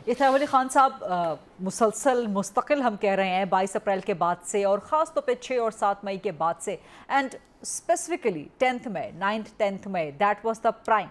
इरशाद वली खान साहब, मुसलसल मुस्तकिल हम कह रहे हैं 22 अप्रैल के बाद से और ख़ास तौर पे 6 और 7 मई के बाद से, and specifically 10th May 9th 10th May that was the prime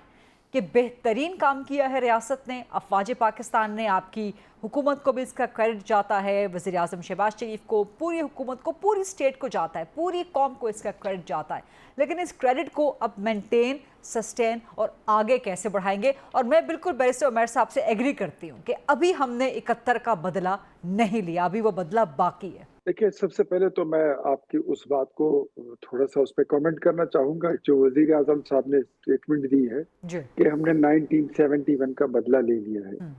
कि बेहतरीन काम किया है रियासत ने, अफवाज पाकिस्तान ने। आपकी हुकूमत को भी इसका क्रेडिट जाता है, वज़ीर आज़म शहबाज शरीफ को, पूरी हुकूमत को, पूरी स्टेट को जाता है, पूरी कौम को इसका क्रेडिट जाता है। लेकिन इस क्रेडिट को अब मेंटेन, सस्टेन और आगे कैसे बढ़ाएंगे? और मैं बिल्कुल बैरिस्टर उमैर साहब से एग्री करती हूँ कि अभी हमने 71 का बदला नहीं लिया, अभी वो बदला बाकी है। देखिए, सबसे पहले तो मैं आपकी उस बात को थोड़ा-सा उस पे कमेंट करना चाहूँगा जो वज़ीर आज़म साहब ने स्टेटमेंट दी है जी। कि हमने 1971 का बदला ले लिया है। हम्म।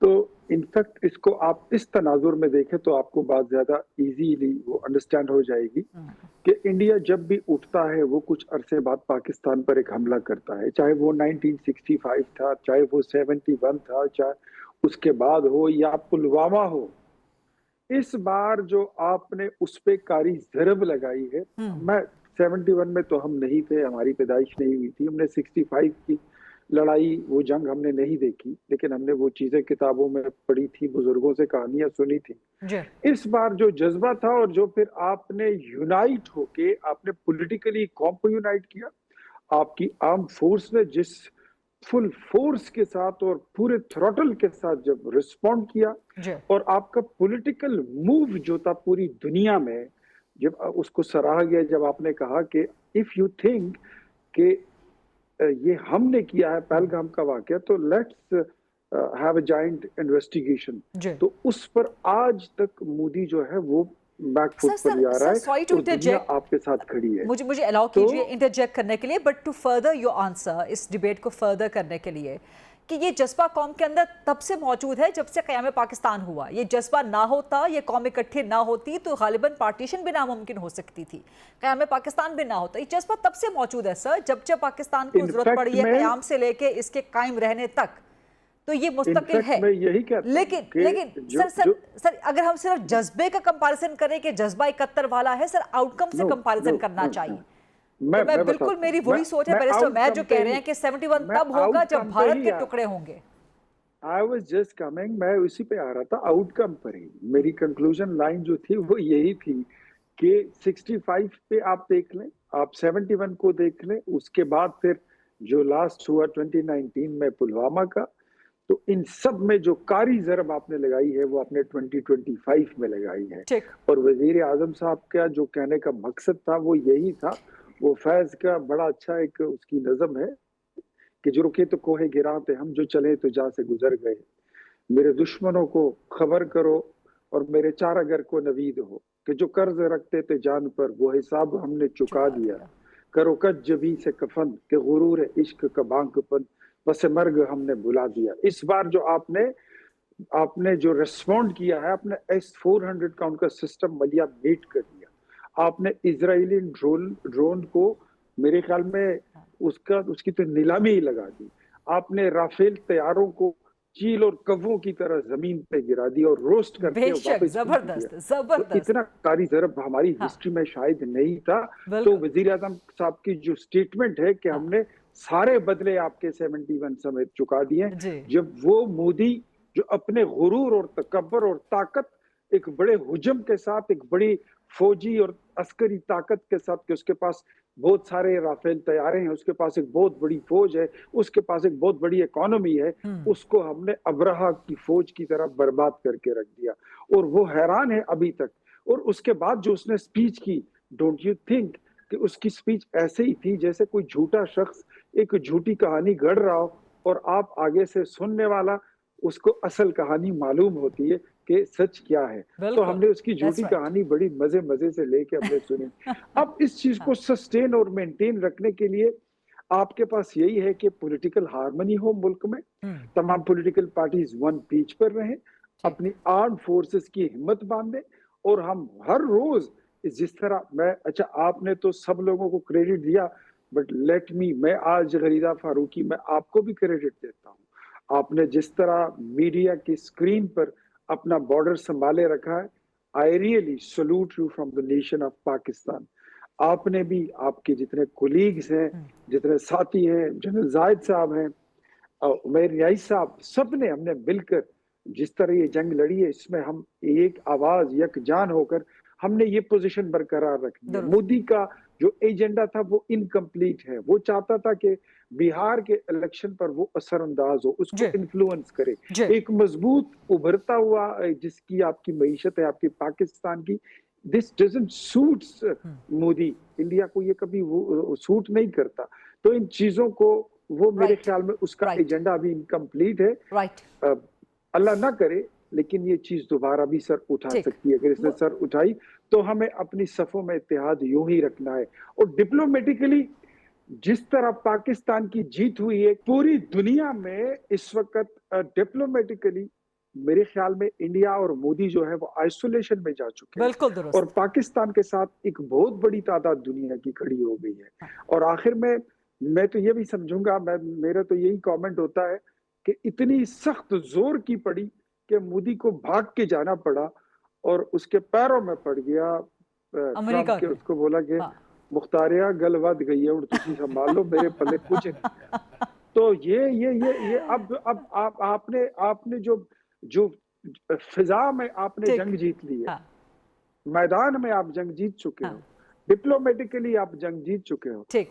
तो इनफैक्ट इसको आप इस तनाजुर में देखें तो आपको बात ज़्यादा ईज़िली वो अंडरस्टैंड हो जाएगी कि इंडिया जब भी उठता है वो कुछ अरसे बाद पाकिस्तान पर एक हमला करता है। चाहे वो 1965 था, चाहे वो 71 था, चाहे उसके बाद हो या पुलवामा हो। इस बार जो आपने उस पे कारी ज़रब लगाई है, मैं 71 में तो हम नहीं थे, हमारी पैदाइश नहीं हुई थी। हमने 65 की लड़ाई, वो जंग हमने नहीं देखी, लेकिन हमने वो चीज़ें किताबों में पढ़ी थी, बुजुर्गों से कहानियाँ सुनी थी। जी। इस बार जो जज़्बा था और जो फिर आपने यूनाइट होके आपने पॉलिटिकली कौम को यूनाइट किया, आपकी आर्म्ड फोर्स ने जिस फुल फोर्स के साथ और पूरे थ्रॉटल के साथ जब रिस्पॉन्ड किया जी। और आपका पॉलिटिकल मूव जो था पूरी दुनिया में, जब उसको सराहा गया, जब आपने कहा कि इफ यू थिंक कि ये हमने किया है पहलगाम का वाकया, तो let's have a giant investigation. जी। तो उस पर आज तक मोदी जो है वो बैकफुट सर पर सर जा रहा सर है सॉरी टू और दुनिया इंटरजेक्ट, आपके साथ खड़ी है। मुझे मुझे अलाउ तो कीजिए इंटरजेक्ट करने के लिए, but to further your answer, इस डिबेट को फर्दर करने के लिए, कि ये जज्बा कौम के अंदर तब से मौजूद है जब से क़याम पाकिस्तान हुआ। ये जज्बा ना होता, ये कौम इकट्ठी ना होती तो गालिबन पार्टीशन भी नामुमकिन हो सकती थी, क़याम पाकिस्तान भी ना होता। ये जज्बा तब से मौजूद है सर, जब पाकिस्तान को जरूरत इनफैक्ट पड़ी है मैं क़याम से लेके इसके कायम रहने तक, तो ये मुस्तकिल है। मैं यही कहता हूँ लेकिन कि लेकिन जो सर सर जो सर अगर हम सिर्फ जज्बे का कंपैरिजन करें कि जज्बा 71 वाला है, सर आउटकम से नो कंपैरिजन नो करना नो चाहिए। नो तो मैं मैं बिल्कुल, बताता मेरी हूँ, वही सोच है मैं बैरिस्टर, मैं जो आउटकम पे कह रहे ही हैं कि 71 मैं तब होगा जब आउटकम पे भारत ही के आ टुकड़े होंगे। आई वाज जस्ट कमिंग, मैं उसी पे आ रहा था, आउटकम पर ही। मेरी कंक्लूजन लाइन जो थी वो यही थी कि 65 पे आप देख लें, आप 71 को देख लें, उसके बाद फिर जो लास्ट हुआ 2019 में पुलवामा का, तो इन सब में जो कारी ज़रब आपने लगाई है वो आपने 2025 में लगाई है। ठीक। और वज़ीर आज़म साहब का जो कहने का मकसद था वो यही था। वो फैज़ का बड़ा अच्छा एक उसकी नज़म है कि जो रुके तो कोहे गिरा थे हम, जो चले तो जहाँ से गुजर गए। मेरे दुश्मनों को खबर करो और मेरे चारागर को नवीद हो कि जो कर्ज रखते थे जान पर वो हिसाब हमने चुका चुका दिया। दिया। करो कज जबी से कफन के गुरूर इश्क का बांकपन, बस मर्ग हमने बुला दिया। इस बार जो आपने आपने जो रिस्पॉन्ड किया है, आपने S-400 का उनका सिस्टम मलिया मेट कर दिया। आपने इजरायली ड्रोन को मेरे ख्याल में उसकी तो नीलामी ही लगा दी। आपने राफेल तैयारों को चील और कव्वों की तरह जमीन पे गिरा दिया और रोस्ट करके बेशक, वापस फेंक दिया। जबरदस्त तो जबरदस्त। इतना कारी ज़रब हमारी हाँ, हिस्ट्री में शायद नहीं था। तो बिल्कुल। वज़ीर आज़म साहब की जो स्टेटमेंट है कि हाँ। हमने सारे बदले आपके 71 समेत चुका दिए, जी। जब वो मोदी जो अपने गुरूर और तकब्बर और ताकत, एक बड़े हुजम के साथ, एक बड़ी फौजी और अस्करी ताकत के साथ, कि उसके पास बहुत सारे राफेल तैयारे हैं, उसके पास एक बहुत बड़ी फौज है, उसके पास एक बहुत बड़ी इकोनॉमी है, उसको हमने अब्रहा की फौज की तरह बर्बाद करके रख दिया। और वो हैरान है अभी तक। और उसके बाद जो उसने स्पीच की, डोंट यू थिंक कि उसकी स्पीच ऐसे ही थी जैसे कोई झूठा शख्स एक झूठी कहानी गढ़ रहा हो और आप आगे से सुनने वाला, उसको असल कहानी मालूम होती है कि सच क्या है। तो बिल्कुल। हमने उसकी दैट्स झूठी राइट। कहानी बड़ी मजे मजे से लेके हमने सुनी। अब इस चीज को हाँ। सस्टेन और मेंटेन रखने के लिए आपके पास यही है कि पॉलिटिकल हार्मनी हो मुल्क में, तमाम पॉलिटिकल पार्टीज वन पीच पर रहें, ठीक। अपनी आर्म फोर्सेस की हिम्मत बांधें। और हम हर रोज जिस तरह, मैं अच्छा आपने तो सब लोगों को क्रेडिट दिया, बट लेट मी, मैं आज गरीदा फारूकी, मैं आपको भी क्रेडिट देता हूँ। आपने जिस तरह मीडिया की स्क्रीन पर अपना बॉर्डर संभाले रखा है, I really salute you from the nation of Pakistan. आपने भी, आपके जितने कोलीग्स हैं, जितने साथी हैं, जनरल जाहिद साहब हैं, उमैर न्याई साहब, सब ने, हमने मिलकर जिस तरह ये जंग लड़ी है, इसमें हम एक आवाज यकजान होकर हमने ये पोजीशन बरकरार रखनी है। दुरुस्त। मोदी का जो एजेंडा था वो इनकम्प्लीट है। वो चाहता था कि बिहार के इलेक्शन पर वो असरअंदाज हो, उसको जी इन्फ्लुएंस करे। जी एक मजबूत उभरता हुआ जिसकी आपकी मईशत है, आपकी पाकिस्तान की, this doesn't suits Modi. India को ये कभी वो सूट नहीं करता। तो इन चीजों को वो मेरे राइट ख्याल में उसका राइट एजेंडा अभी इनकम्प्लीट है। राइट अ, अल्लाह ना करे, लेकिन ये चीज दोबारा भी सर उठा ठीक सकती है। अगर इसने वो- सर उठाई तो हमें अपनी सफों में इत्तेहाद यूं ही रखना है। और डिप्लोमेटिकली जिस तरह पाकिस्तान की जीत हुई है पूरी दुनिया में इस वक्त, डिप्लोमेटिकली मेरे ख्याल में इंडिया और मोदी जो है वो आइसोलेशन में जा चुके हैं। बिल्कुल और दुरुस्त पाकिस्तान के साथ एक बहुत बड़ी तादाद दुनिया की खड़ी हो गई है। हाँ, और आखिर में मैं तो ये भी समझूंगा, मेरा तो यही कमेंट होता है कि इतनी सख्त जोर की पड़ी कि मोदी को भाग के जाना पड़ा और उसके पैरों में पड़ गया। ट्रंप अमेरिका के के उसको बोला कि हाँ मुख्तारिया गल वध गई है, हुण तुसी संभाल लो, मेरे पल्ले कुछ नहीं है। तो ये अब आप आपने आपने जो जो फिजा में आपने ठीक जंग जीत ली है, हाँ मैदान में आप जंग जीत चुके हाँ हो, डिप्लोमेटिकली आप जंग जीत चुके हो। ठीक